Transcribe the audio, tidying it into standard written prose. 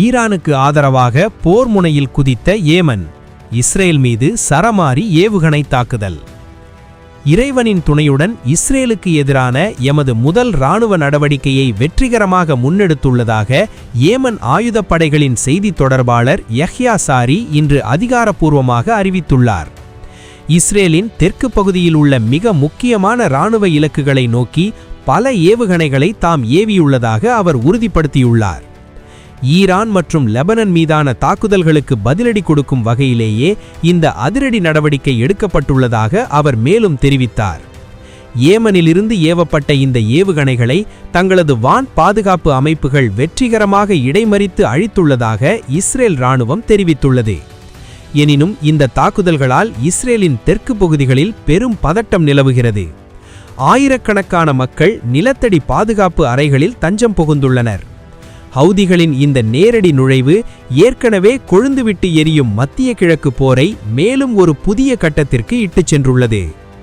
ஈரானுக்கு ஆதரவாக போர் முனையில் குதித்த ஏமன். இஸ்ரேல் மீது சரமாரி ஏவுகணை தாக்குதல். இறைவனின் துணையுடன் இஸ்ரேலுக்கு எதிரான எமது முதல் இராணுவ நடவடிக்கையை வெற்றிகரமாக முன்னெடுத்துள்ளதாக ஏமன் ஆயுதப்படைகளின் செய்தித் தொடர்பாளர் யஹ்யா சாரி இன்று அதிகாரப்பூர்வமாக அறிவித்துள்ளார். இஸ்ரேலின் தெற்கு பகுதியில் உள்ள மிக முக்கியமான இராணுவ இலக்குகளை நோக்கி பல ஏவுகணைகளை தாம் ஏவியுள்ளதாக அவர் உறுதிப்படுத்தியுள்ளார். ஈரான் மற்றும் லெபனன் மீதான தாக்குதல்களுக்கு பதிலடி கொடுக்கும் வகையிலேயே இந்த அதிரடி நடவடிக்கை எடுக்கப்பட்டுள்ளதாக அவர் மேலும் தெரிவித்தார். ஏமனிலிருந்து ஏவப்பட்ட இந்த ஏவுகணைகளை தங்களது வான் பாதுகாப்பு அமைப்புகள் வெற்றிகரமாக இடைமறித்து அழித்துள்ளதாக இஸ்ரேல் இராணுவம் தெரிவித்துள்ளது. எனினும் இந்த தாக்குதல்களால் இஸ்ரேலின் தெற்கு பகுதிகளில் பெரும் பதட்டம் நிலவுகிறது. ஆயிரக்கணக்கான மக்கள் நிலத்தடி பாதுகாப்பு அறைகளில் தஞ்சம் புகுந்துள்ளனர். ஹவுதிகளின் இந்த நேரடி நுழைவு ஏற்கனவே கொழுந்துவிட்டு எரியும் மத்திய கிழக்கு போரை மேலும் ஒரு புதிய கட்டத்திற்கு இட்டுச் சென்றுள்ளது.